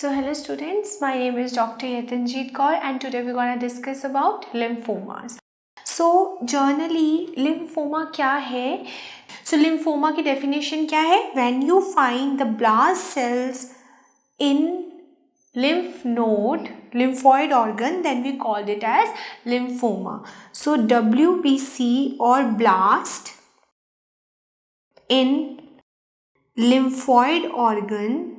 So hello students, my name is Dr. Yatanjeet Kaur and today we're going to discuss about lymphomas. So generally lymphoma क्या है? So lymphoma की definition क्या है? When you find the blast cells in lymph node, lymphoid organ, then we called it as lymphoma. So WBC or blast in lymphoid organ,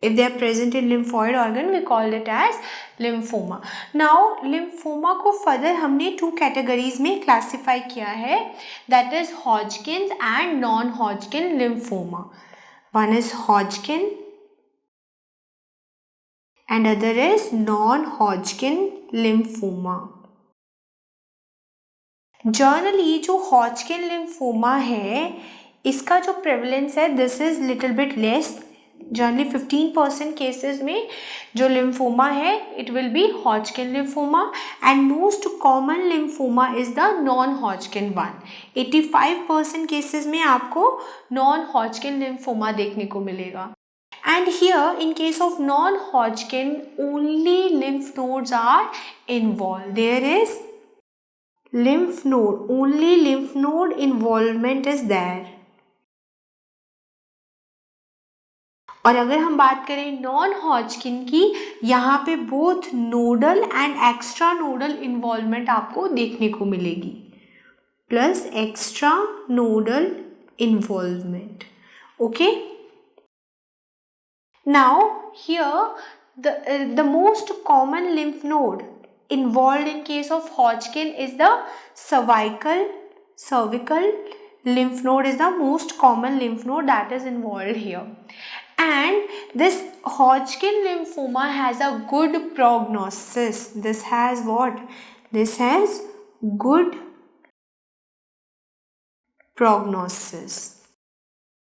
if they are present in lymphoid organ, we call it as lymphoma. Now lymphoma को further हमने two categories में classify किया है, that is Hodgkin's and non-Hodgkin lymphoma. One is Hodgkin and other is non-Hodgkin lymphoma. Generally जो Hodgkin lymphoma है, इसका जो prevalence है, this is little bit less. Generally 15% cases में जो lymphoma है it will be Hodgkin lymphoma and most common lymphoma is the non-Hodgkin one. 85% cases में आपको non-Hodgkin lymphoma देखने को मिलेगा. And here in case of non-Hodgkin only lymph nodes are involved. There is lymph node, only lymph node involvement is there. और अगर हम बात करें नॉन हॉजकिन की, यहाँ पे both nodal and extra nodal involvement आपको देखने को मिलेगी, plus extra nodal involvement. Okay, now here the most common lymph node involved in case of Hodgkin is the cervical lymph node is the most common lymph node that is involved here. And this Hodgkin lymphoma has a good prognosis. This has what? This has good prognosis.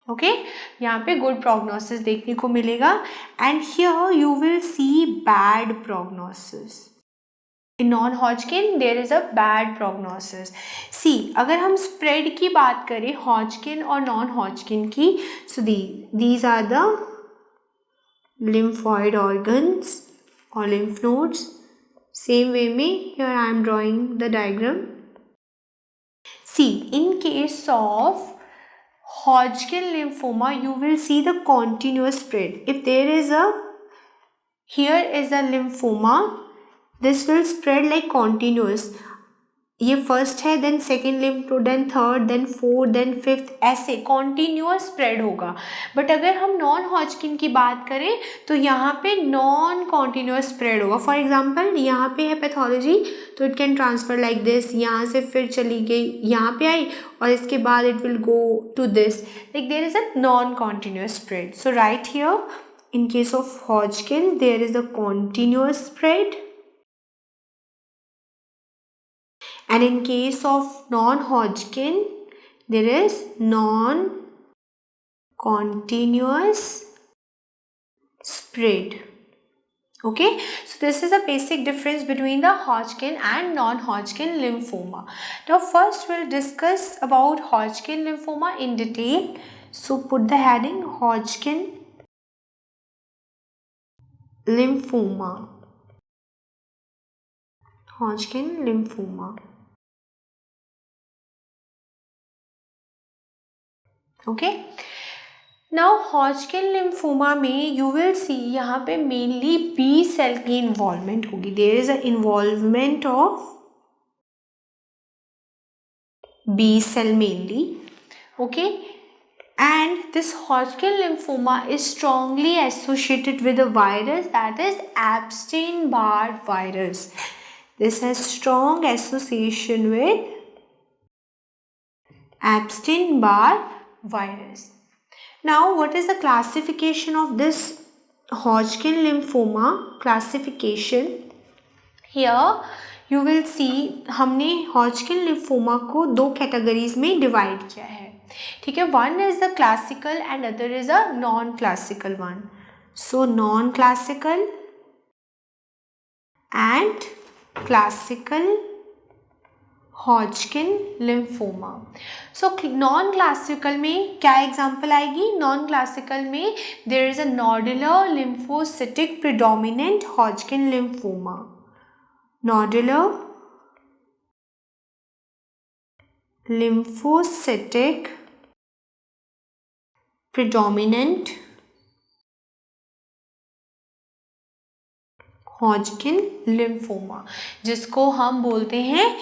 Okay, यहाँ पे good prognosis देखने को मिलेगा and here you will see bad prognosis. In non-Hodgkin there is a bad prognosis. See, अगर हम spread की बात करें Hodgkin और non-Hodgkin की, so these are the lymphoid organs or lymph nodes. Same way में here I am drawing the diagram. See, in case of Hodgkin lymphoma you will see the continuous spread. If there is here is a lymphoma, this will spread like continuous. ये first है, then second lymph node, then third, then fourth, then fifth, ऐसे continuous spread होगा. But अगर हम non Hodgkin की बात करें तो यहाँ पे नॉन कॉन्टीन्यूअस स्प्रेड होगा. फॉर एग्जांपल यहाँ पे है पैथोलॉजी, तो it can transfer like this, यहाँ से फिर चली गई यहाँ पे आई और इसके बाद it will go to this, like there is a non continuous spread. So right here in case of Hodgkin there is a continuous spread. And in case of non-Hodgkin, there is non-continuous spread. Okay, so this is a basic difference between the Hodgkin and non-Hodgkin lymphoma. Now first we'll discuss about Hodgkin lymphoma in detail. So put the heading Hodgkin lymphoma. Hodgkin lymphoma. Okay, now Hodgkin lymphoma में you will see यहाँ पे mainly B cell की involvement होगी. There is a involvement of B cell mainly. Okay, and this Hodgkin lymphoma is strongly associated with a virus that is Epstein-Barr virus. This has strong association with Epstein-Barr virus. Now what is the classification of this Hodgkin lymphoma? Classification, here you will see हमने Hodgkin lymphoma को दो categories में divide किया है. ठीक है, one is the classical and other is a non-classical one. So non-classical and classical Hodgkin lymphoma. So non classical में क्या एग्जाम्पल आएगी? नॉन क्लासिकल में there is a nodular lymphocytic predominant Hodgkin lymphoma. Nodular lymphocytic predominant Hodgkin lymphoma, जिसको हम बोलते हैं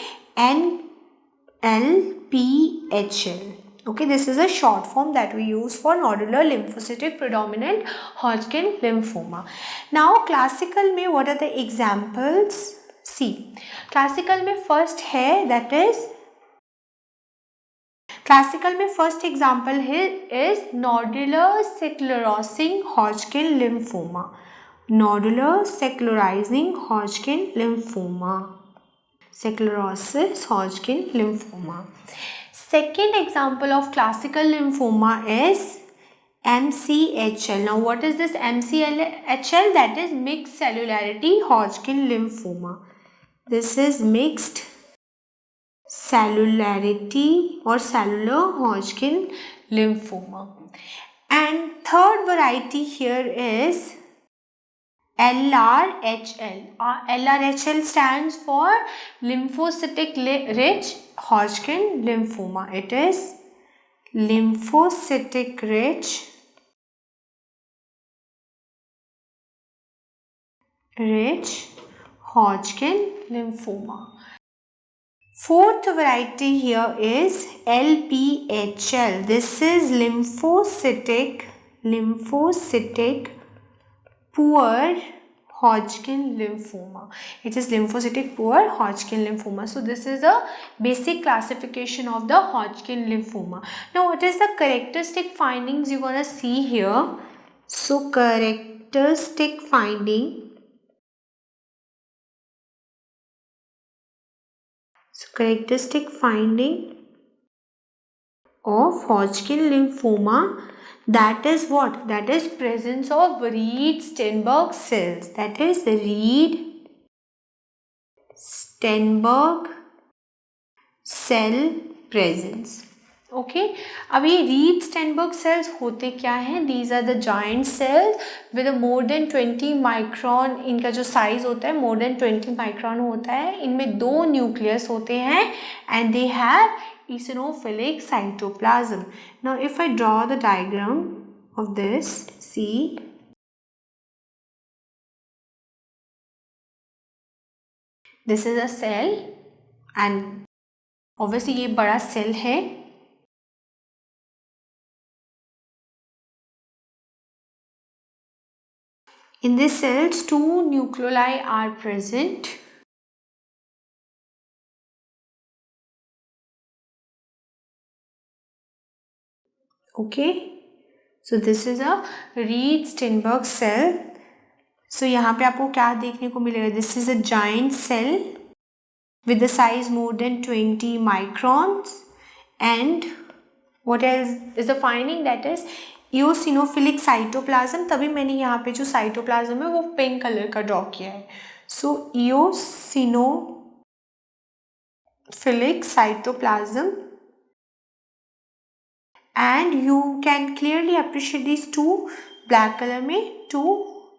NLPHL. Okay, this is a short form that we use for nodular lymphocytic predominant Hodgkin lymphoma. Now classical में what are the examples? See, classical में first है that is classical में first example है is nodular sclerosing Hodgkin lymphoma. Nodular sclerosing Hodgkin lymphoma. Sclerosis Hodgkin lymphoma. Second example of classical lymphoma is MCHL. Now what is this MCHL? That is mixed cellularity Hodgkin lymphoma. This is mixed cellularity or cellular Hodgkin lymphoma. And third variety here is LRHL. LRHL stands for lymphocytic rich Hodgkin lymphoma. It is lymphocytic rich Hodgkin lymphoma. Fourth variety here is LPHL. This is lymphocytic poor Hodgkin lymphoma. It is lymphocytic poor Hodgkin lymphoma. So this is a basic classification of the Hodgkin lymphoma. Now what is the characteristic findings you're gonna see here? So characteristic finding. So characteristic finding of Hodgkin lymphoma, that is what? That is presence of Reed-Steinberg cells. That is Reed-Steinberg cell presence. Okay, अभी Reed-Steinberg cells होते क्या हैं? These are the giant cells with a more than 20 micron. इनका जो size होता है more than 20 micron होता है. इनमें 2 nucleus होते हैं and they have eosinophilic cytoplasm. Now if I draw the diagram of this, see, this is a cell and obviously ये बड़ा cell है. In this cells 2 nuclei are present. Okay, so this is a Reed-Steinberg cell. So यहाँ पे आपको क्या देखने को मिलेगा? This is a giant cell with the size more than 20 microns. And what else is the finding? That is eosinophilic cytoplasm. तभी मैंने यहाँ पे जो cytoplasm है वो पिंक कलर का ड्रॉ किया है. So eosinophilic cytoplasm. And you can clearly appreciate these two black color में 2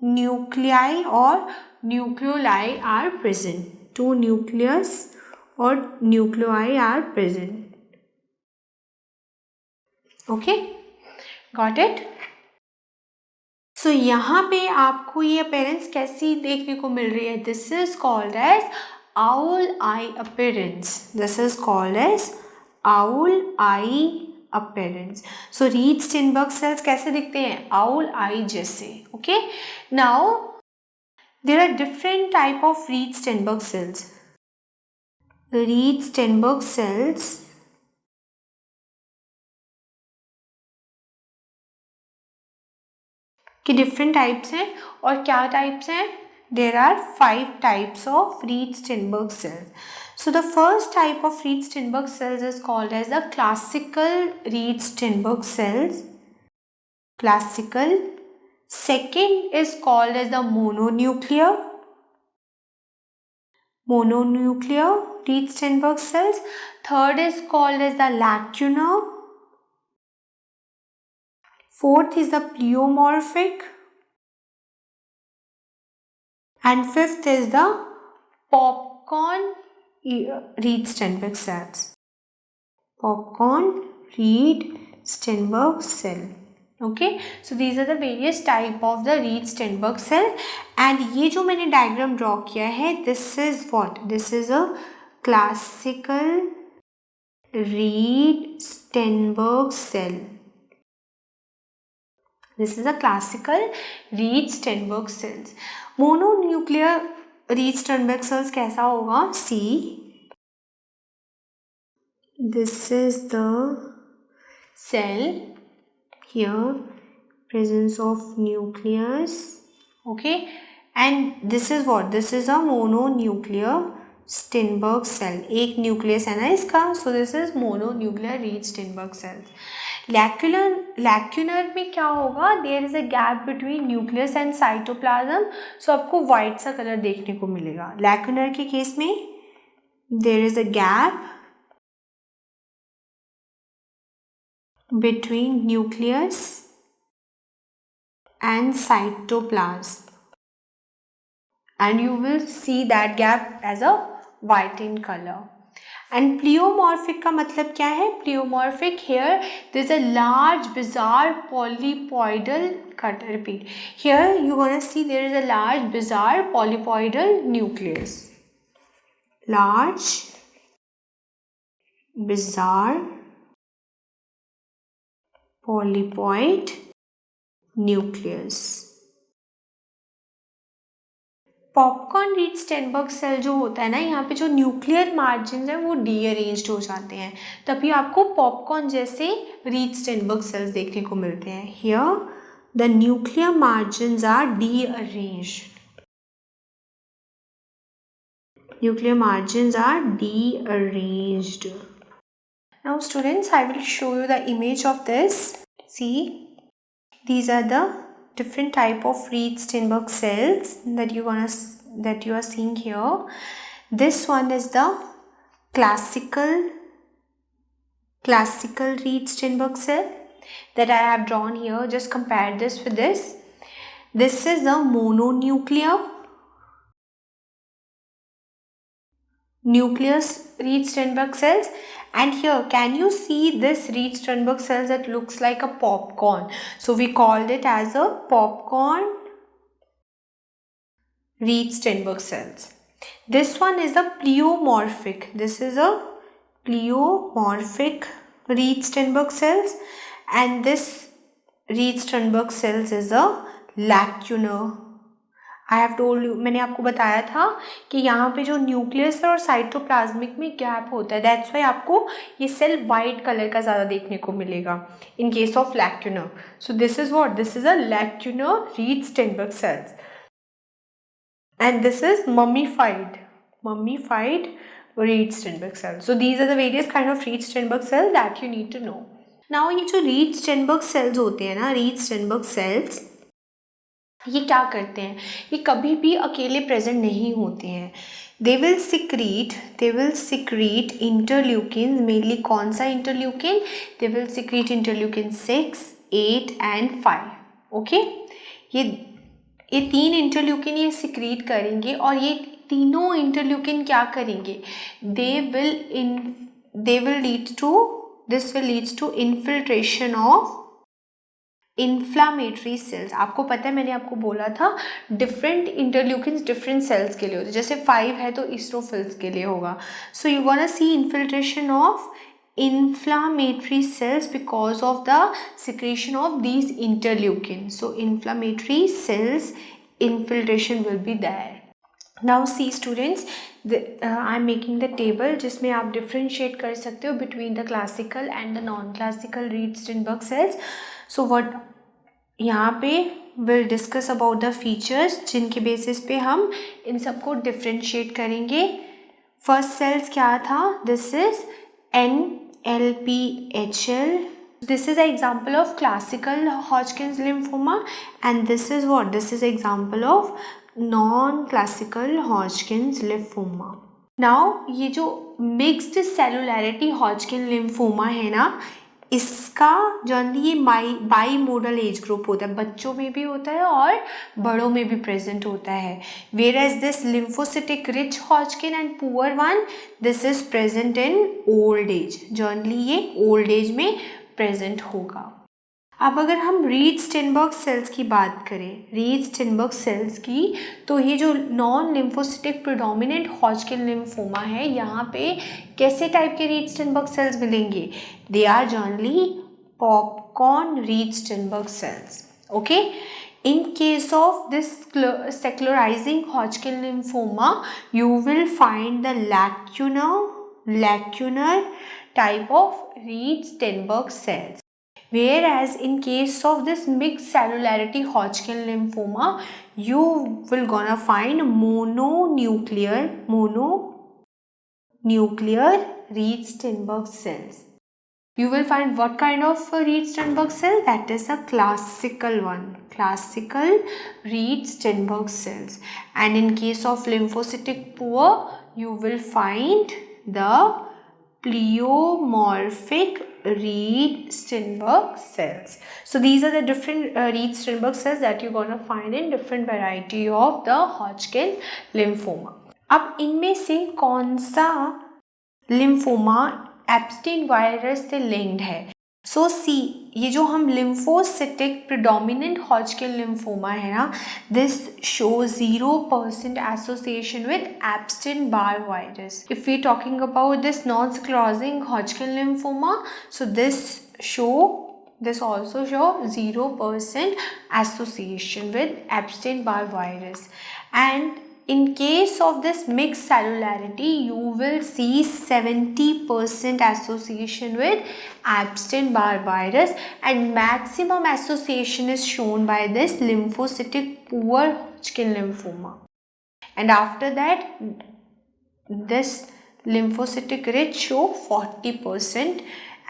nuclei or nucleoli are present. 2 nucleus or nuclei are present. Okay, got it? So यहाँ पे आपको ये appearance कैसी देखने को मिल रही है? This is called as owl eye appearance. This is called as owl eye appearance. So Reed-Steinberg cells कैसे दिखते हैं? Owl eye जैसे. Okay. Now there are different type of Reed-Steinberg cells. Reed-Steinberg cells के different types हैं और क्या types हैं? There are 5 types of Reed-Steinberg cells. So the first type of Reed-Steinberg cells is called as the classical Reed-Steinberg cells. Classical. Second is called as the mononuclear. mononuclear Reed-Steinberg cells. Third is called as the lacunar. Fourth is the pleomorphic. And fifth is the popcorn Reed-Steinberg cells. Popcorn Reed-Steinberg cell. Okay, so these are the various type of the Reed-Steinberg cell. And ये जो मैंने diagram draw किया है, this is what? This is a classical Reed-Steinberg cell. This is a classical Reed-Steinberg cells. Mononuclear Reed-Steinberg cells कैसा होगा? See, this is the cell. Here, presence of nucleus. Okay, and this is what? This is a mononuclear Steinberg cell. एक nucleus है ना इसका, so this is mononuclear Reed-Steinberg cells. Lacunar में क्या होगा? There is a gap between nucleus and cytoplasm, so आपको white सा colour देखने को मिलेगा. Lacunar के केस में there is a gap between nucleus and cytoplasm, and you will see that gap as a white in color. And pleomorphic का मतलब क्या है? Pleomorphic, here there is a large bizarre polypoidal cut. Repeat, here you gonna see there is a large bizarre polypoidal nucleus. Large bizarre polypoid nucleus. Popcorn Reed Sternberg cell जो होता है ना, यहाँ पे जो न्यूक्लियर मार्जिन है वो डीअरेंज्ड हो जाते हैं, तभी आपको पॉपकॉर्न जैसे रीड-स्टेनबर्ग सेल्स देखने को मिलते हैं. Here the nuclear margins are deranged. Nuclear margins are dearranged. Now students, I will show you the image of this. See, these are the different type of Reed-Steinberg cells that you are seeing here. This one is the classical Reed-Steinberg cell that I have drawn here. Just compare this with this. This is a mononuclear nucleus Reed-Steinberg cells, and here can you see this Reed-Steinberg cells that looks like a popcorn, so we called it as a popcorn Reed-Steinberg cells. This one is a pleomorphic. This is a pleomorphic Reed-Steinberg cells, and this Reed-Steinberg cells is a lacunar. I have told you, मैंने आपको बताया था कि यहाँ पे जो nucleus है और साइटोप्लाज्मिक में गैप होता है, दैट्स वाई आपको ये सेल वाइट कलर का ज़्यादा देखने को मिलेगा in case of lacunar. So this is what? This is a lacunar Reed Sternberg cells, and this is mummified Reed Sternberg cells. So these are the various kind of Reed Sternberg cells that you need to know. Now ये जो read-Steinberg sales होते हैं ना, read-Steinberg sales, ये क्या करते हैं? ये कभी भी अकेले प्रेजेंट नहीं होते हैं. They will secrete interleukin. Mainly कौन सा interleukin? They will secrete interleukin 6, 8 and 5. Okay, ये 3 इंटरल्यूकिन ये सिक्रीट करेंगे, और ये तीनों इंटरल्यूकिन क्या करेंगे? This will leads to infiltration of inflammatory cells. आपको पता है, मैंने आपको बोला था डिफरेंट इंटरल्यूकिन्स डिफरेंट सेल्स के लिए होते हैं. जैसे 5 है तो ईस्ट्रोफिल्स के लिए होगा. So you gonna C infiltration of inflammatory cells because of the secretion of these interleukins. So inflammatory cells infiltration will be there. Now see students, I am making the table जिसमें आप differentiate कर सकते हो between the classical and the non-classical Reed-Steinberg cells. So what यहाँ पे we'll discuss about the features जिनके basis पे हम इन सबको differentiate करेंगे. First cells क्या था? This is NLPHL. This is an example of classical Hodgkin's lymphoma, and this is what? This is example of non-classical Hodgkin's lymphoma. Now ये जो mixed सेलुलैरिटी Hodgkin lymphoma है ना, इसका जनरली ये बाई मोडल एज ग्रुप होता है, बच्चों में भी होता है और बड़ों में भी प्रेजेंट होता है. Whereas this lymphocytic rich Hodgkin and poor one, this is present in old age. Generally ये ओल्ड एज में प्रेजेंट होगा. अब अगर हम रीड स्टेनबर्ग सेल्स की बात करें, रीड स्टेनबर्ग सेल्स की, तो ये जो non lymphocytic predominant Hodgkin lymphoma है, यहाँ पे कैसे टाइप के रीड स्टेनबर्ग सेल्स मिलेंगे? They are generally popcorn Reed Sternberg cells. Okay. In case of this secularizing Hodgkin lymphoma, you will find the lacunar type of Reed Steinberg cells. Whereas in case of this mixed cellularity Hodgkin lymphoma, you will gonna find mononuclear Reed Steinberg cells. You will find what kind of Reed Steinberg cell? That is a classical one, classical Reed Steinberg cells. And in case of lymphocytic poor, you will find the pleomorphic Reed Steinberg cells. So these are the different Reed Steinberg cells that you're gonna find in different variety of the Hodgkin lymphoma. अब इनमें से कौन सा lymphoma Epstein virus से linked है? सो सी, ये जो हम लिम्फोसिटिक प्रिडोमिनेंट हॉजकिन लिम्फोमा है ना, this show 0% association with Epstein Barr virus. If we talking about this non sclerosing Hodgkin lymphoma, so this also show 0% association with Epstein-Barr virus. And in case of this mixed cellularity, you will see 70% association with Epstein-Barr virus, and maximum association is shown by this lymphocytic poor Hodgkin lymphoma. And after that, this lymphocytic rich show 40%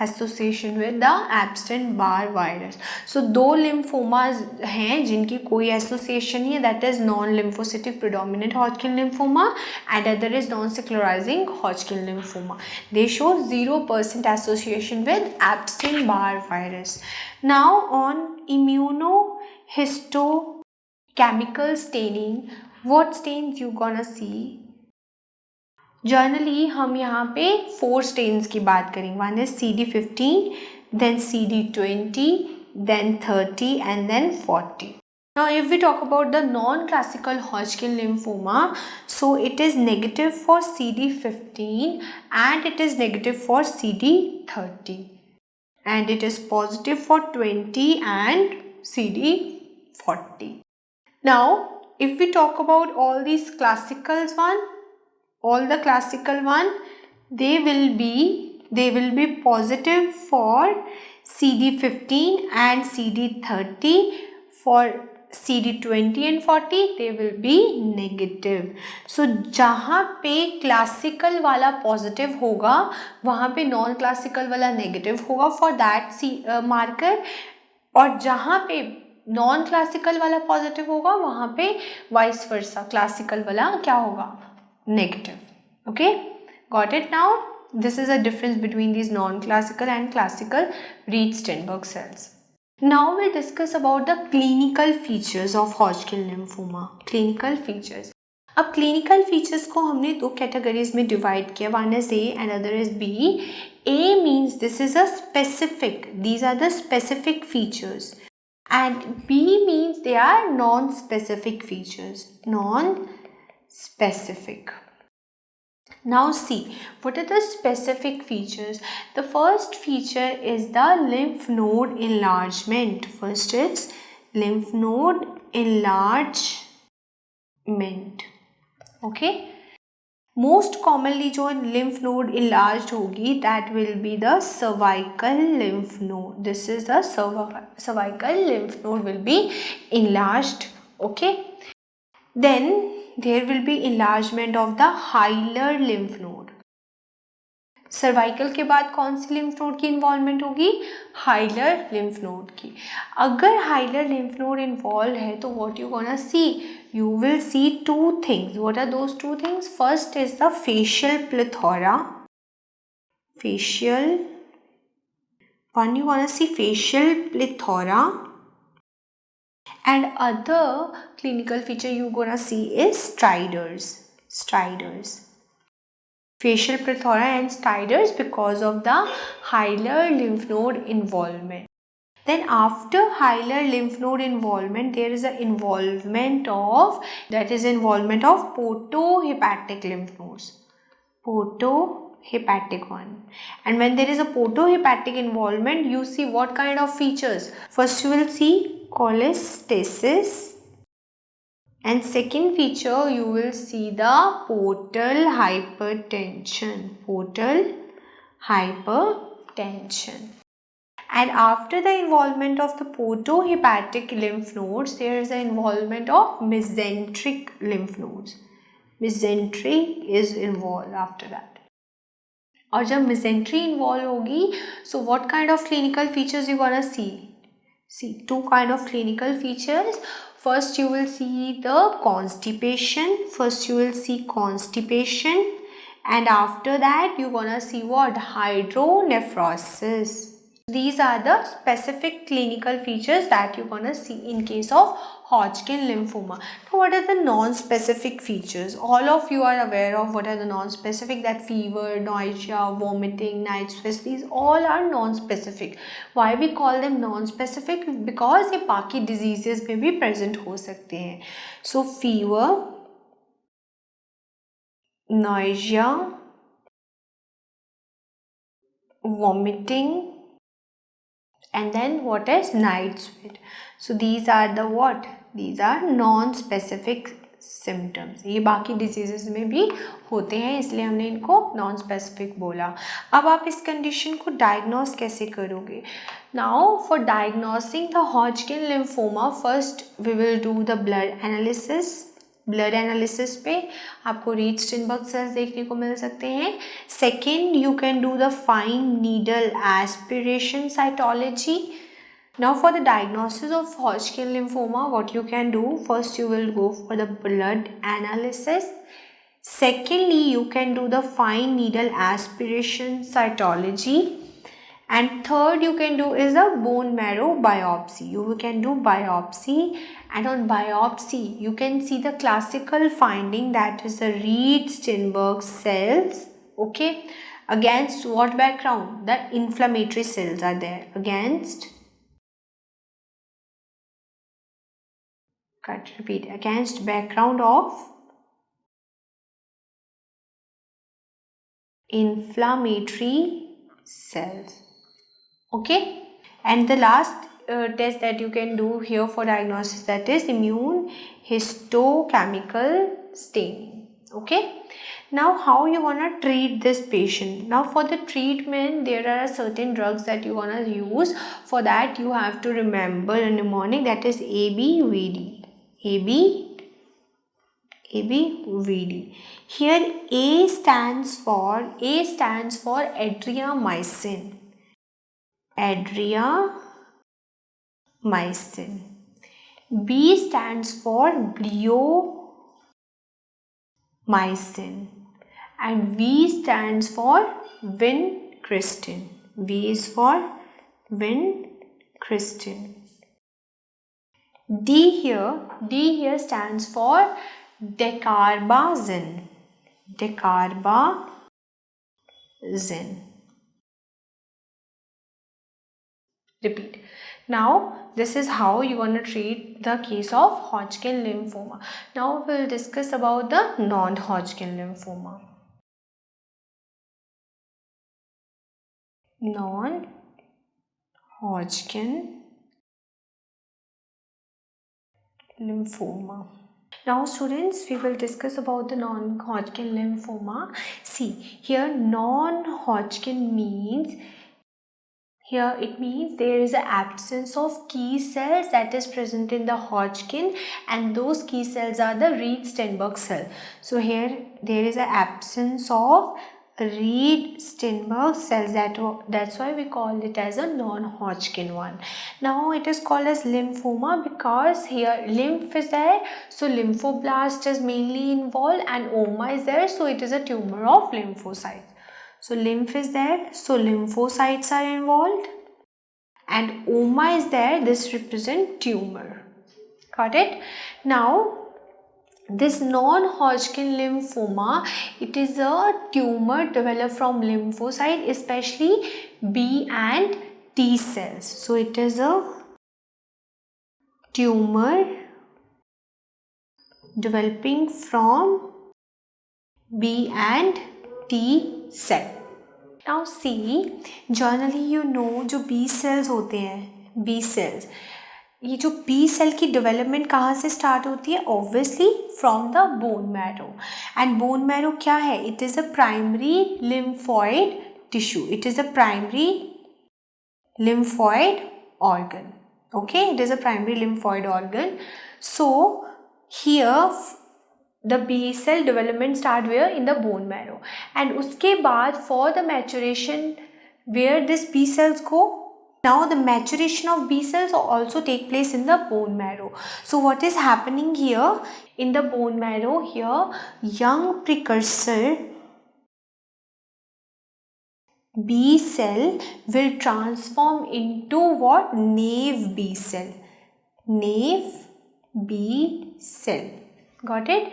association with the Epstein Barr virus. So दो lymphomas हैं जिनकी कोई एसोसिएशन नहीं है, that is non lymphocytic predominant Hodgkin lymphoma and other is non sclerosing Hodgkin lymphoma. They show 0% association with Epstein Barr virus. Now on immunohistochemical staining, what stains you gonna see? Generally हम यहाँ पे 4 stains की बात करेंगे. One is CD15, then CD20, then 30 and then 40. Now if we talk about the non-classical Hodgkin lymphoma, so it is negative for CD15 and it is negative for CD30 and it is positive for 20 and CD40. Now if we talk about all these classicals all the classical one, they will be positive for CD15 and CD30. For CD20 and 40 they will be negative. So जहाँ पे classical वाला positive होगा वहाँ पे non classical वाला negative होगा for that marker, और जहाँ पे नॉन क्लासिकल वाला पॉजिटिव होगा वहाँ पे वाइस वर्सा क्लासिकल वाला क्या होगा? Negative. Okay, got it now? This is a difference between these non-classical and classical Reed Steinberg cells. Now we'll discuss about the clinical features of Hodgkin lymphoma. Clinical features. अब clinical features को हमने दो categories में divide किया. One is A and other is B. A means this is a specific. These are the specific features. And B means they are non-specific features. Non-specific. Now see, what are the specific features? The first feature is the lymph node enlargement. First is lymph node enlargement. Okay. Most commonly जो lymph node enlarged होगी, that will be the cervical lymph node. This is the cervical lymph node will be enlarged. Okay. Then there will be enlargement of the hilar lymph node. Cervical के बाद कौन सी lymph node की involvement होगी? Hilar lymph node की. अगर hilar lymph node involve है तो what you gonna C? you will see two things. What are those two things? First is the facial plethora. You're gonna see facial plethora, and other clinical feature you're gonna see is striders. Facial plethora and striders because of the hilar lymph node involvement. Then after hilar lymph node involvement, there is an involvement of portohepatic lymph nodes. Portohepatic one. And when there is a portohepatic involvement, you see what kind of features? First you will see cholestasis. And second feature, you will see the portal hypertension. And after the involvement of the portohepatic lymph nodes, there is the involvement of mesenteric lymph nodes. Mesentery is involved after that. और जब mesentery involved होगी, so what kind of clinical features you gonna see? See, two kind of clinical features. First you will see the constipation. And after that you gonna see what? Hydronephrosis. These are the specific clinical features that you're gonna see in case of Hodgkin lymphoma. Now, what are the non-specific features? All of you are aware of what are the non-specific, that fever, nausea, vomiting, night sweats, these all are non-specific. Why we call them non-specific? Because ये बाकी diseases में भी present हो सकते हैं. So, fever, nausea, vomiting, and then what is night sweat. So these are the what? These are non-specific symptoms. ये बाकी diseases में भी होते हैं, इसलिए हमने इनको non-specific बोला. अब आप इस condition को diagnose कैसे करोगे? Now for diagnosing the Hodgkin lymphoma, first we will do the blood analysis. Blood analysis पे आपको रीड स्टिनबर्ग सेल्स देखने को मिल सकते हैं. Second, you can do the fine needle aspiration cytology. Now for the diagnosis of Hodgkin lymphoma, what you can do, first you will go for the blood analysis. Secondly, you can do the fine needle aspiration cytology. And third you can do is a bone marrow biopsy. You can do biopsy, and on biopsy you can see the classical finding, that is the Reed-Steinberg cells. Okay, against what background? The inflammatory cells are there. Against background of inflammatory cells. Okay, and the last test that you can do here for diagnosis, that is immune histochemical staining. Okay, now how you wanna treat this patient? Now for the treatment, there are certain drugs that you wanna use. For that you have to remember in the morning, that is ABVD. Here A stands for adriamycin. B stands for bleomycin, and V stands for vincristine. V is for vincristine. D here stands for dacarbazine. Repeat. Now this is how you want to treat the case of Hodgkin lymphoma. Now we will discuss about the non-Hodgkin lymphoma. Non-Hodgkin lymphoma. Now students, we will discuss about the non-Hodgkin lymphoma. See, here non-Hodgkin means, here it means there is an absence of key cells that is present in the Hodgkin, and those key cells are the Reed-Steinberg cell. So here there is an absence of Reed-Steinberg cells. That's why we call it as a non-Hodgkin one. Now it is called as lymphoma because here lymph is there, so lymphoblast is mainly involved, and oma is there, so it is a tumor of lymphocytes. So lymph is there, so lymphocytes are involved, and oma is there, this represents tumor. Got it? Now this non-Hodgkin lymphoma, it is a tumor developed from lymphocyte, especially B and T cells. So it is a tumor developing from B and T cell. Now see, generally you know जो B cells होते हैं, B cells, ये जो B cell की development कहाँ से start होती है? Obviously from the bone marrow. And bone marrow क्या है? It is a primary lymphoid tissue. It is a primary lymphoid organ. Okay, it is a primary lymphoid organ. So here the B cell development start where? In the bone marrow. And उसके बाद for the maturation where this B cells go? Now the maturation of B cells also take place in the bone marrow. So what is happening here? In the bone marrow here, young precursor B cell will transform into what? Naive B cell. Naive B cell. Got it?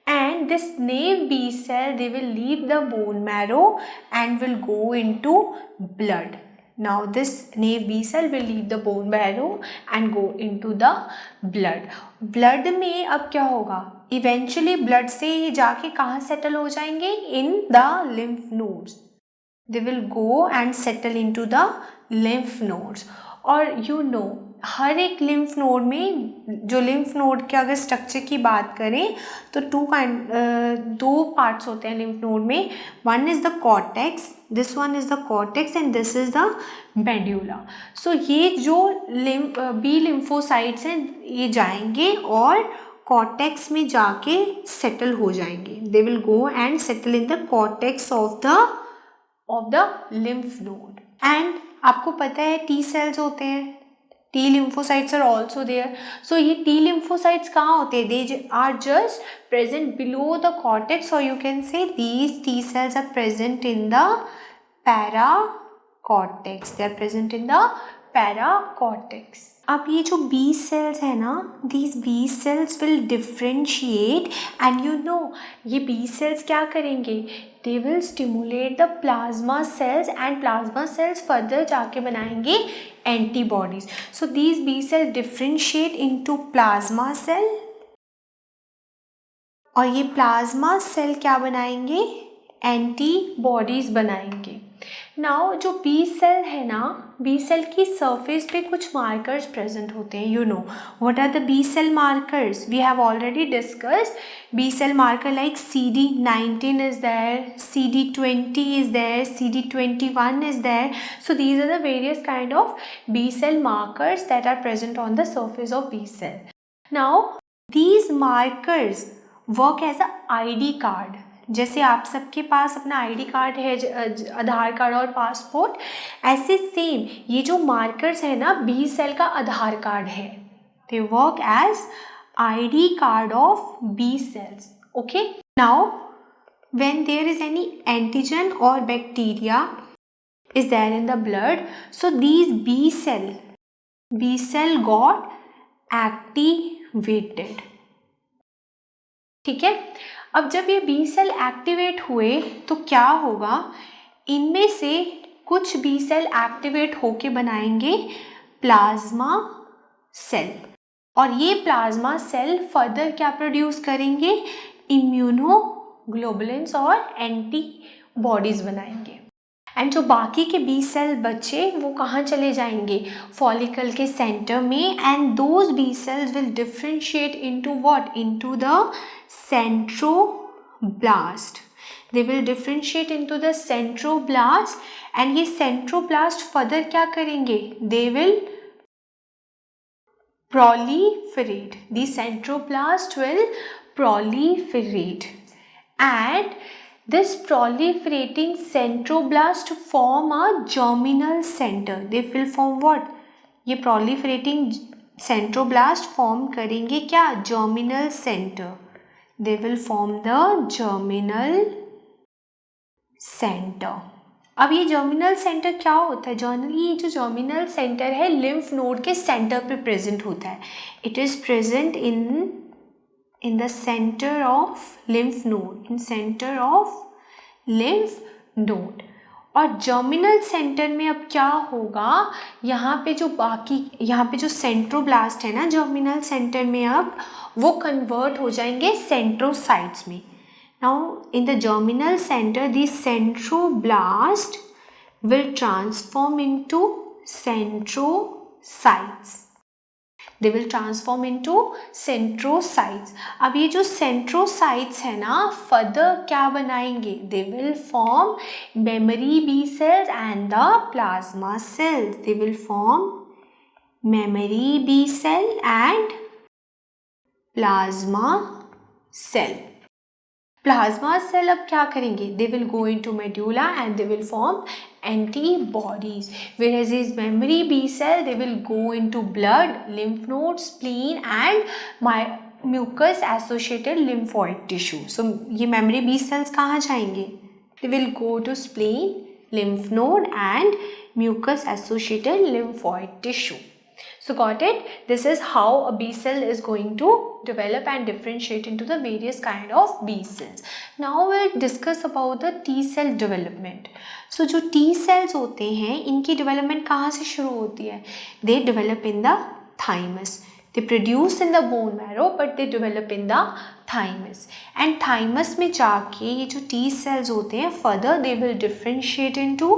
And this naive B cell, they will leave the bone marrow and will go into blood. Now this naive B cell will leave the bone marrow and go into the blood. Blood में अब क्या होगा? Eventually blood से ये जाके कहाँ settle हो जाएंगे? In the lymph nodes. They will go and settle into the lymph nodes. और you know हर एक lymph node में, जो lymph node के अगर structure की बात करें तो दो parts होते हैं lymph node में. One is the cortex, this one is the cortex and this is the medulla. So ये जो B lymphocytes हैं ये जाएंगे और cortex में जाके settle हो जाएंगे. They will go and settle in the cortex of the lymph node. And आपको पता है T cells होते हैं, T lymphocytes are also there. So ये T lymphocytes कहाँ होते हैं? They are just present below the cortex, or you can say these T cells are present in the paracortex. They are present in the paracortex. अब ये जो B cells है ना, these B cells will differentiate and you know ये B cells क्या करेंगे? They will stimulate the plasma cells and plasma cells further जाके बनाएंगे antibodies. So these B cells differentiate into plasma cell और ये plasma cell क्या बनाएंगे? Antibodies बनाएंगे. Now जो B cell है ना, B cell की surface पे कुछ markers present होते हैं. You know what are the B cell markers? We have already discussed B cell marker like CD19 is there, CD20 is there, CD21 is there. So these are the various kind of B cell markers that are present on the surface of B cell. Now these markers work as a ID card. जैसे आप सबके पास अपना ID card है, आधार card और passport, ऐसे same ये जो markers है ना बी सेल का आधार कार्ड है. They work as ID card of B cells. Okay. Now when there is any antigen और bacteria is there in the blood, so these B cell got activated. ठीक है. अब जब ये बी सेल एक्टिवेट हुए तो क्या होगा? इनमें से कुछ बी सेल एक्टिवेट होके बनाएंगे प्लाज्मा सेल और ये प्लाज्मा सेल फर्दर क्या प्रोड्यूस करेंगे? इम्यूनोग्लोबुलिन्स और एंटीबॉडीज बनाएंगे. एंड जो बाकी के बी सेल बचे वो कहाँ चले जाएंगे? फॉलिकल के सेंटर में. And those B cells will differentiate into what? Into the centroblast. They will differentiate into the centroblast and ये centroblast further क्या करेंगे? They will proliferate. The centroblast will proliferate and This proliferating centroblast form a germinal center. They will form what? ये proliferating centroblast form करेंगे क्या? Germinal center. They will form the germinal center. अब ये germinal centre क्या होता है? Generally ये जो जर्मिनल सेंटर है लिम्फ नोड के सेंटर पे प्रेजेंट होता है. It is present in the centre of lymph node, in centre of lymph node. और जर्मिनल सेंटर में अब क्या होगा, यहाँ पे जो सेंट्रोब्लास्ट है ना जर्मिनल सेंटर में, अब वो कन्वर्ट हो जाएंगे सेंट्रोसाइट्स में. Now in the germinal center, the centroblast will transform into centrocytes. They will transform into centrocytes. अब ये जो centrocytes है ना, further क्या बनाएंगे? They will form memory B cells and the plasma cells. They will form memory B cell and plasma cell. Plasma cell अब क्या करेंगे? They will go into medulla and they will form antibodies, whereas these memory B cell they will go into blood, lymph nodes, spleen and mucus associated lymphoid tissue. So ये memory B cells कहाँ जाएंगे? They will go to spleen, lymph node and mucus associated lymphoid tissue. So got it? This is how a B cell is going to develop and differentiate into the various kind of B cells. Now we'll discuss about the T cell development. So जो T cells होते हैं इनकी development कहाँ से शुरू होती है? They develop in the thymus. They produce in the bone marrow but they develop in the thymus. And thymus में जाके ये जो T cells होते हैं further they will differentiate into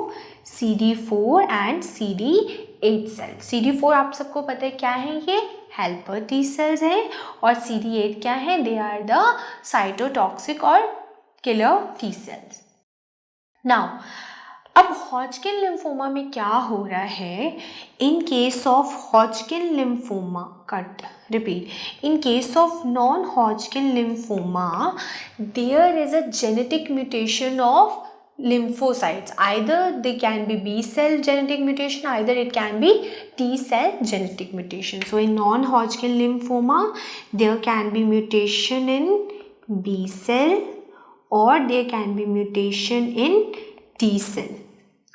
CD4 and CD8 cells. CD4 आप सबको पता है क्या है? ये हेल्पर टी सेल्स हैं और CD8 क्या है? दे आर द साइटोटॉक्सिक और किलर टी सेल्स. नाउ अब हॉजकिन लिम्फोमा में क्या हो रहा है? In case of Hodgkin lymphoma, cut repeat, in case of non Hodgkin lymphoma there is a genetic mutation of lymphocytes. Either they can be B cell genetic mutation, either it can be T cell genetic mutation. So in non-Hodgkin lymphoma there can be mutation in B cell or there can be mutation in T cell.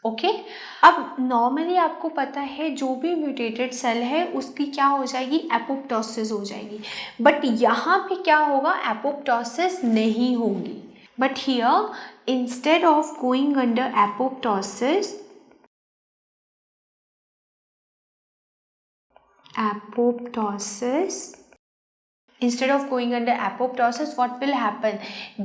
Okay? अब normally आपको पता है जो भी mutated cell है उसकी क्या हो जाएगी? एपोप्टोसिस हो जाएगी. बट यहाँ पे क्या होगा? एपोप्टोसिस नहीं होगी. But here, instead of going under apoptosis, what will happen?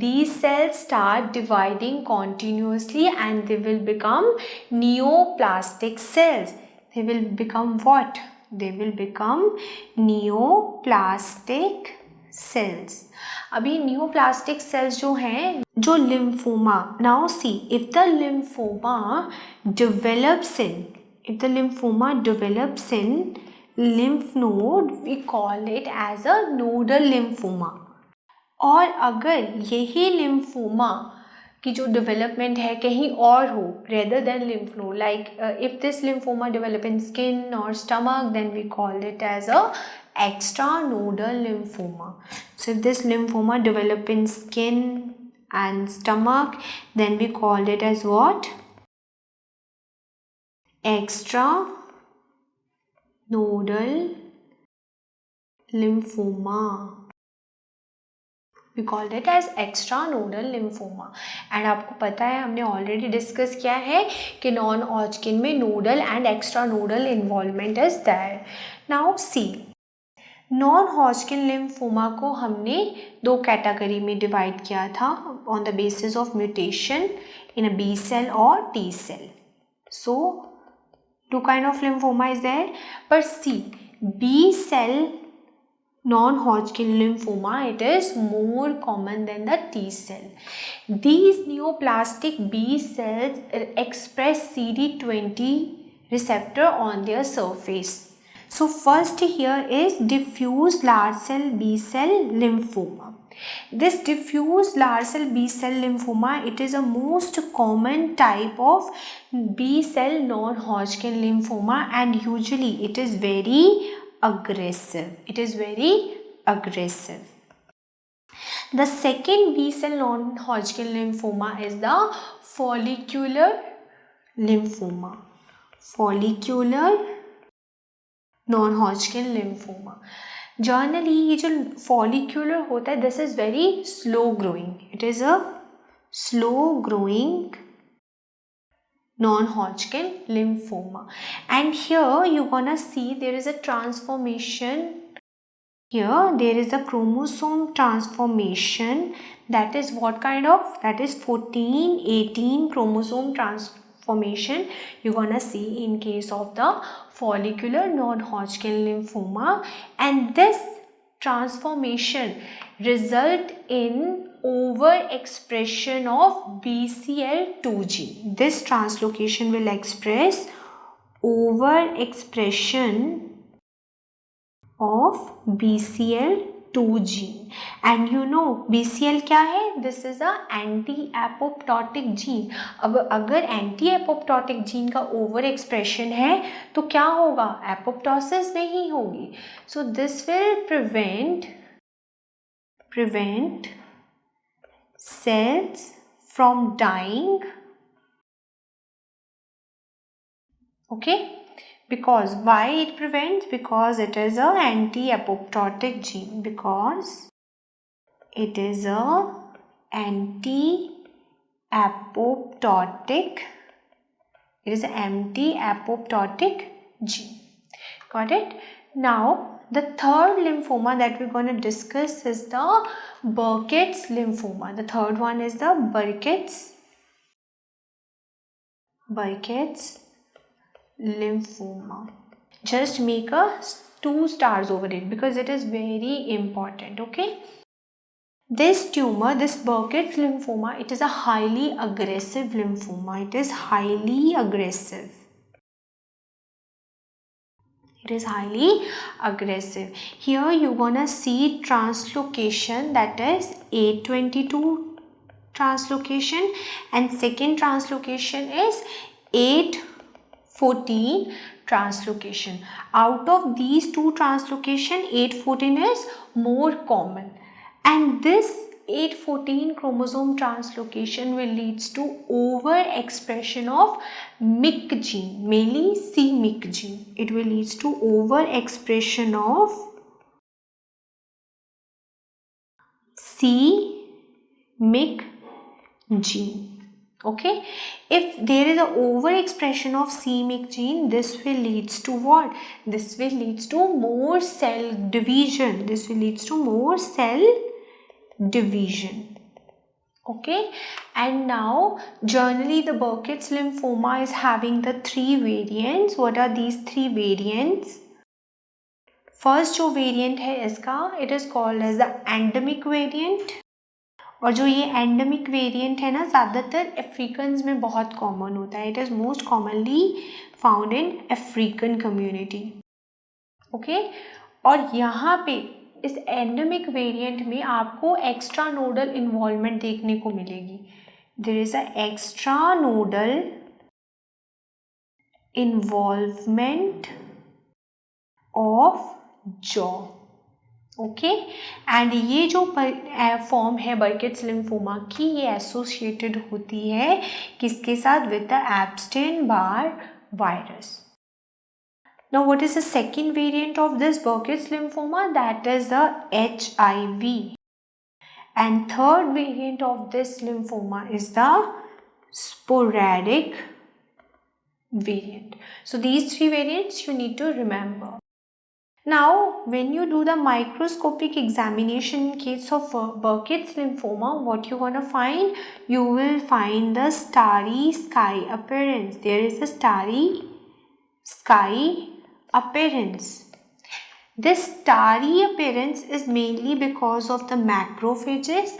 These cells start dividing continuously and they will become neoplastic cells. They will become what? They will become neoplastic cells. अभी neoplastic sales जो हैं, जो lymphoma, now see if the lymphoma develops in lymph node, we call it as a nodal lymphoma. और अगर यही lymphoma की जो development है कहीं और हो rather than lymph node, like if this lymphoma develop in skin or stomach, then we call it as a extranodal lymphoma. So if this lymphoma develop in skin and stomach, then we call it as what? Extranodal lymphoma. We called it as extranodal lymphoma. And आपको पता है हमने already discuss किया है कि non Hodgkin में nodal and extranodal involvement is there. Now see, non Hodgkin lymphoma को हमने दो कैटेगरी में डिवाइड किया था on the basis of mutation in a B cell और T cell. So two kind of lymphoma is there, पर see B cell non-Hodgkin lymphoma, it is more common than the T cell. These neoplastic B cells express CD20 receptor on their surface. So first here is diffuse large cell B cell lymphoma. This diffuse large cell B cell lymphoma, it is a most common type of B cell non-Hodgkin lymphoma, and usually it is very aggressive. It is very aggressive. The second B cell non-Hodgkin lymphoma is the follicular lymphoma. Follicular non-Hodgkin lymphoma. Generally ये जो follicular होता है, this is very slow growing. It is a slow growing non-Hodgkin lymphoma, and here you're gonna see there is a transformation. Here there is a chromosome transformation. That is what kind of? That is 14-18 chromosome transformation you're gonna see in case of the follicular non-Hodgkin lymphoma, and this transformation result in overexpression of BCL2 gene. This translocation will express overexpression of BCL2 gene, and you know BCL क्या है? This is a anti-apoptotic gene. अब अगर anti-apoptotic gene का over expression है तो क्या होगा? Apoptosis नहीं होगी. So this will prevent cells from dying. Okay, because why it prevents? Because it is a anti-apoptotic gene. Because it is a anti-apoptotic. It is an anti-apoptotic gene. Got it? Now the third lymphoma that we're going to discuss is the Burkitt's lymphoma. The third one is the Burkitt's lymphoma. Just make a 2 stars over it because it is very important. Okay, this tumor, this Burkitt's lymphoma, it is a highly aggressive lymphoma. It is highly aggressive. It is highly aggressive. Here you gonna see translocation, that is 822 translocation, and second translocation is 814 translocation. Out of these two translocation, 814 is more common, and this 814 chromosome translocation will leads to overexpression of MYC gene, mainly c-MYC gene. It will leads to overexpression of c-MYC gene. Okay, if there is a overexpression of c-MYC gene, this will leads to what? This will leads to more cell division. This will leads to more cell division. Okay, and now generally the Burkitt's lymphoma is having the 3 variants. What are these 3 variants? First जो variant है इसका, it is called as the endemic variant. और जो ये endemic variant है ना, ज़्यादातर Africans में बहुत कॉमन होता है. It is most commonly found in African community. Okay, और यहाँ पे इस एंडेमिक वेरिएंट में आपको एक्स्ट्रा नोडल इन्वॉल्वमेंट देखने को मिलेगी. There is a extra nodal involvement of jaw. Okay, and ये जो फॉर्म है बर्किट्स लिम्फोमा की, ये एसोसिएटेड होती है किसके साथ? With the abstain Barr virus. Now what is the second variant of this Burkitt's lymphoma? That is the HIV. And third variant of this lymphoma is the sporadic variant. So these 3 variants you need to remember. Now when you do the microscopic examination in case of Burkitt's lymphoma, what you gonna find? You will find the starry sky appearance. There is a starry sky appearance. This starry appearance is mainly because of the macrophages,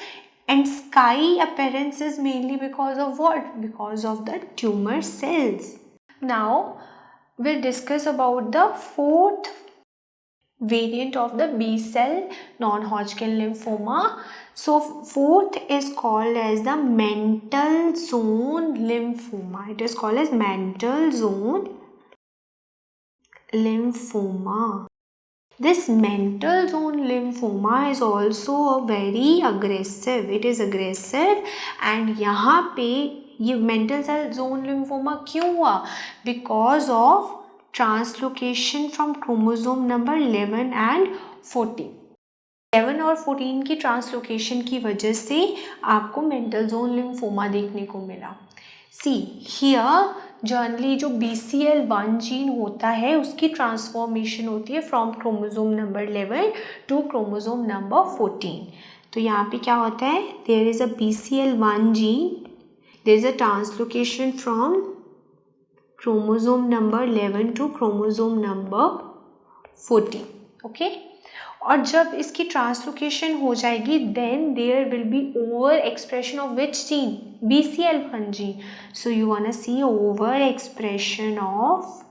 and sky appearance is mainly because of what? Because of the tumor cells. Now we'll discuss about the fourth variant of the B cell non-Hodgkin lymphoma. So fourth is called as the mantle zone lymphoma. It is called as mantle zone lymphoma. This mantle zone lymphoma is also very aggressive. It is aggressive and यहाँ पे ये mental cell zone lymphoma क्यों हुआ? Because of translocation from chromosome number 11 and 14. 11 और 14 की translocation की वजह से आपको मेंटल जोन लिम्फोमा देखने को मिला. सी हियर जनरली जो BCL1 जीन होता है उसकी ट्रांसफॉर्मेशन होती है from chromosome number 11 to chromosome number 14. तो यहाँ पे क्या होता है, there is a BCL1 gene, there is a translocation from chromosome number 11 to chromosome number 14. Okay, और जब इसकी ट्रांसलोकेशन हो जाएगी then there will be over expression of which gene, BCL1 gene. So you want to see over expression of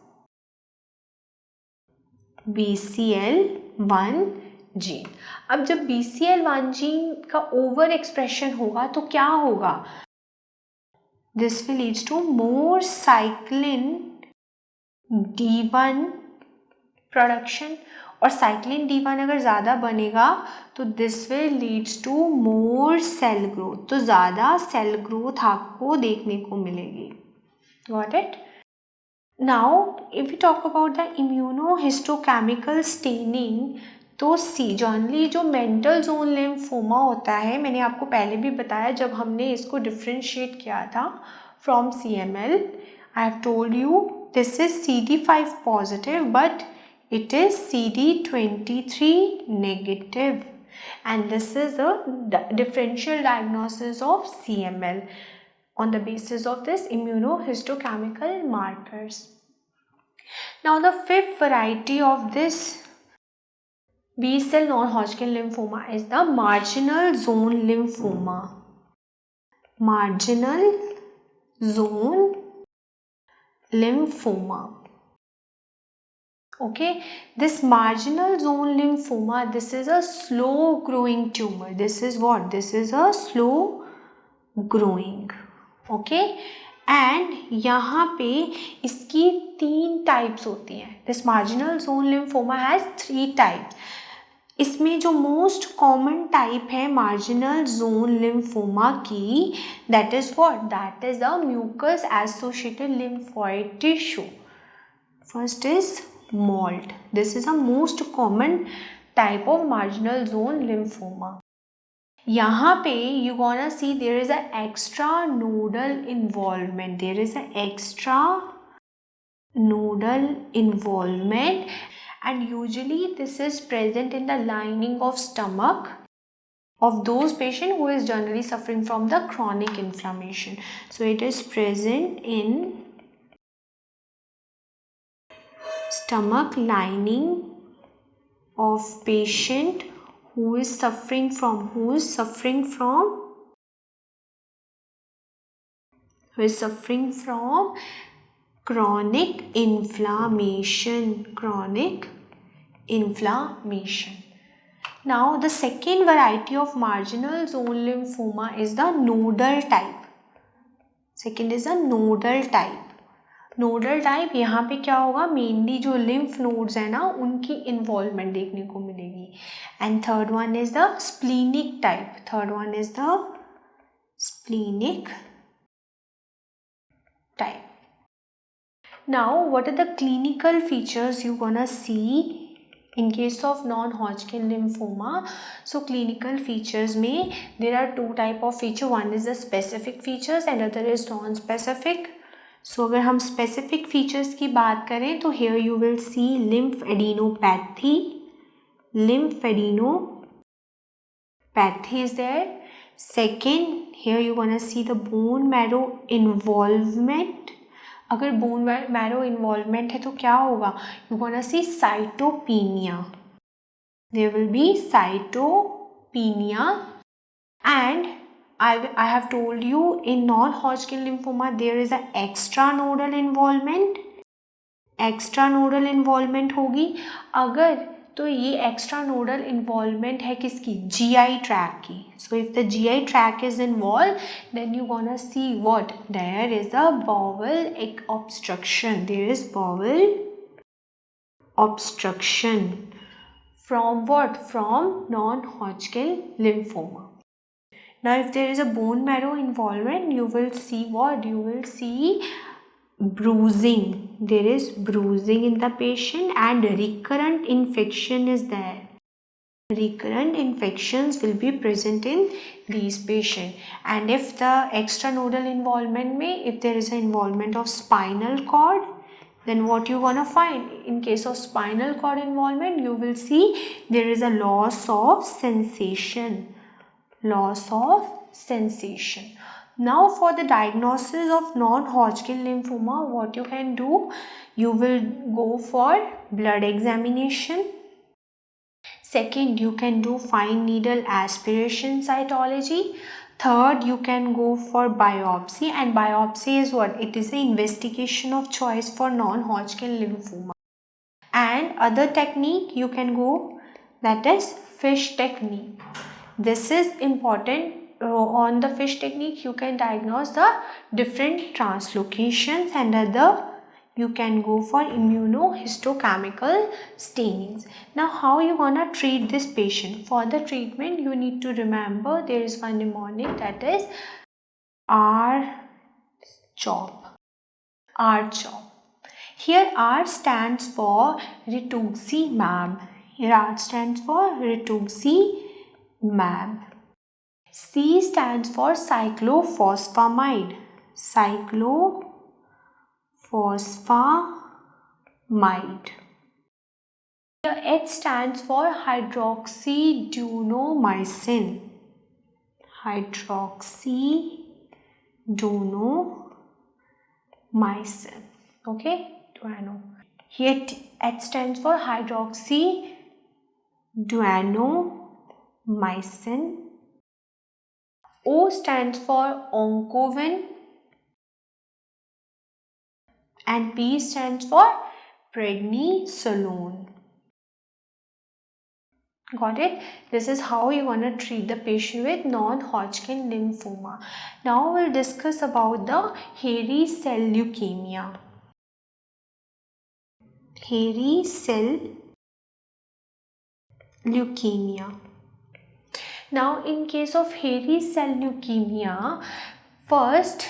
BCL1 gene. अब जब BCL1 gene का over expression होगा तो क्या होगा, this will leads to more cyclin D1 production, और cyclin D1 अगर ज़्यादा बनेगा तो this will leads to more cell growth, तो ज़्यादा सेल ग्रोथ आपको देखने को मिलेगी. Got it? Now if you talk about the immunohistochemical staining, तो सी जनरली जो मेंटल जोन लिम्फोमा होता है, मैंने आपको पहले भी बताया जब हमने इसको डिफ्रेंशिएट किया था from CML, I have told you this is CD5 positive but it is CD23 negative, and this is a differential diagnosis of CML on the basis of this immunohistochemical markers. Now the fifth variety of this B cell non-Hodgkin lymphoma is the marginal zone lymphoma. Marginal zone lymphoma. Okay, this marginal zone lymphoma, this is a slow growing tumor. This is what? This is a slow growing. Okay, and यहाँ पे इसकी 3 types होती हैं. This marginal zone lymphoma has 3 types. इसमें जो most common type है marginal zone lymphoma की, that is what, that is the mucus associated lymphoid tissue. First is MALT. This is a most common type of marginal zone lymphoma. यहाँ पे you gonna see there is a extra nodal involvement. There is a extra nodal involvement, and usually this is present in the lining of stomach of those patients who is generally suffering from the chronic inflammation. So it is present in stomach lining of patient who is suffering from chronic inflammation. Now the second variety of marginal zone lymphoma is the nodal type. Second is the nodal type. Nodal type, यहाँ पे क्या होगा, mainly जो lymph nodes है ना उनकी involvement देखने को मिलेगी. And third one is the splenic type. Now what are the clinical features you gonna see in case of non-Hodgkin lymphoma? So clinical features में there are 2 type of feature. One is the specific features and other is non-specific. So अगर हम specific features की बात करें तो here you will see lymphadenopathy is there. Second, here you gonna see the bone marrow involvement. अगर bone marrow involvement है तो क्या होगा, you gonna see cytopenia. There will be cytopenia. And I have told you in non-Hodgkin lymphoma there is a extranodal involvement. होगी. अगर तो ये extra nodal involvement है किसकी, GI ट्रैक की. So if the GI tract is involved, then you gonna see what, there is a bowel obstruction, there is bowel obstruction. From what? From non-Hodgkin lymphoma. Now if there is a bone marrow involvement, you will see what, you will see bruising, there is bruising in the patient, and recurrent infection is there. Recurrent infections will be present in these patients. And if the extranodal involvement if there is an involvement of spinal cord, then what you gonna find? In case of spinal cord involvement, you will see there is a loss of sensation. Now for the diagnosis of non-Hodgkin lymphoma, what you can do, you will go for blood examination. Second, you can do fine needle aspiration cytology. Third, you can go for biopsy, and biopsy is what? It is the investigation of choice for non-Hodgkin lymphoma. And other technique you can go, that is FISH technique. This is important. On the FISH technique, you can diagnose the different translocations, and other you can go for immunohistochemical stainings. Now how you gonna treat this patient? For the treatment, you need to remember there is one mnemonic, that is R-CHOP. Here R stands for rituximab. C stands for cyclophosphamide. Here H stands for hydroxydunomycin. Okay, here H stands for hydroxyduanomycin. O stands for oncovin, and P stands for prednisolone. Got it? This is how you want to treat the patient with non-Hodgkin lymphoma. Now we'll discuss about the hairy cell leukemia. Now in case of hairy cell leukemia, first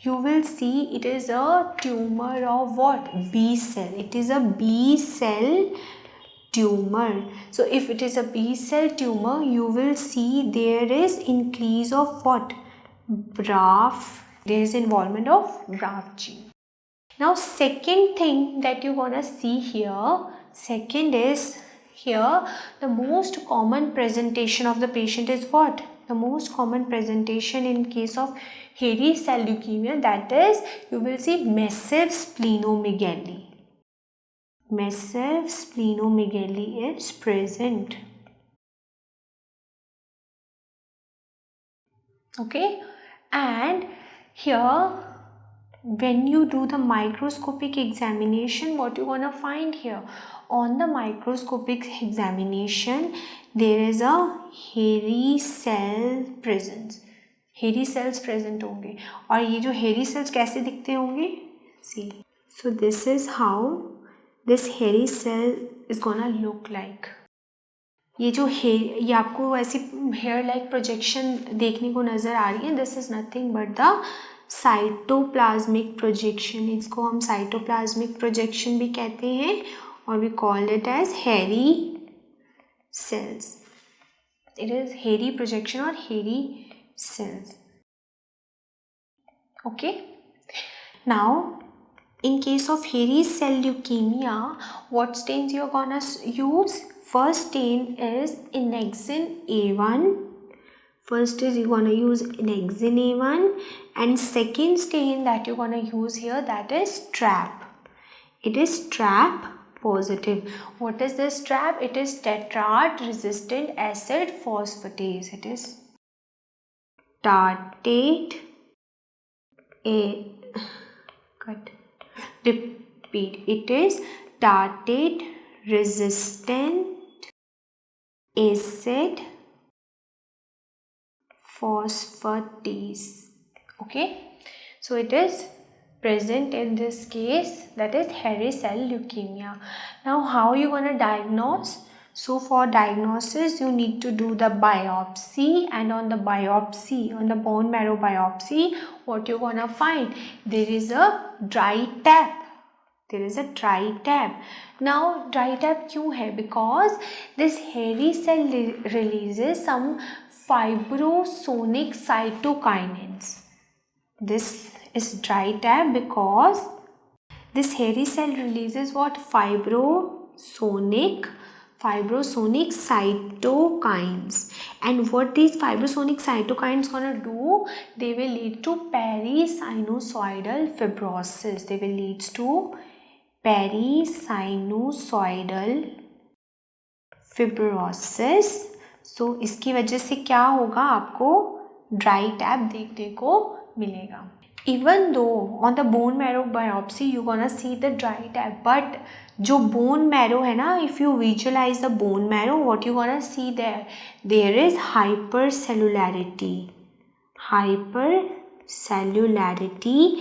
you will see it is a tumor of what? B cell. It is a B cell tumor. So if it is a B cell tumor, you will see there is increase of what? BRAF. There is involvement of BRAF gene. Now second thing that you gonna see here, second is here the most common presentation of the patient is what? The most common presentation in case of hairy cell leukemia, that is you will see massive splenomegaly. Massive splenomegaly is present. Okay, and here when you do the microscopic examination, what you gonna find here? On the microscopic examination, there is a hairy cell presence. Hairy cells present होंगे, और ये जो hairy cells कैसे दिखते होंगे? See, so this is how this hairy cell is gonna look like. ये जो hair, ये आपको ऐसी hair like projection देखने को नज़र आ रही है. This is nothing but the cytoplasmic projection. इसको हम साइटोप्लाज्मिक प्रोजेक्शन भी कहते हैं, और we call it as hairy cells. It is hairy projection और hairy cells. Okay, now in case of hairy cell leukemia, what stains you're gonna use? First stain is annexin A1. First is you're gonna use annexin A1, and second stain that you're gonna use here, that is TRAP. It is TRAP positive. What is this TRAP? It is tetrad resistant acid phosphatase. It is tartrate Repeat. It is tartrate resistant acid phosphatase. Okay, so it is present in this case, that is hairy cell leukemia. Now how you gonna diagnose? So for diagnosis you need to do the biopsy, and on the biopsy, on the bone marrow biopsy, what you gonna find? There is a dry tab. There is a dry tab. Now dry tab क्यों है? Because this hairy cell releases some fibrosonic cytokinins. This is dry tab because this hairy cell releases what? Fibrosonic cytokines. And what these fibrosonic cytokines gonna do? They will lead to perisinusoidal fibrosis. They will lead to perisinusoidal fibrosis. So इसकी वजह से क्या होगा? आपको dry tab देखने को मिलेगा. Even though on the bone marrow biopsy you gonna see the dry tab, but जो bone marrow है ना, if you visualize the bone marrow, what you gonna see there? There is hypercellularity. Hypercellularity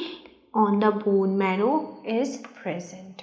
on the bone marrow is present.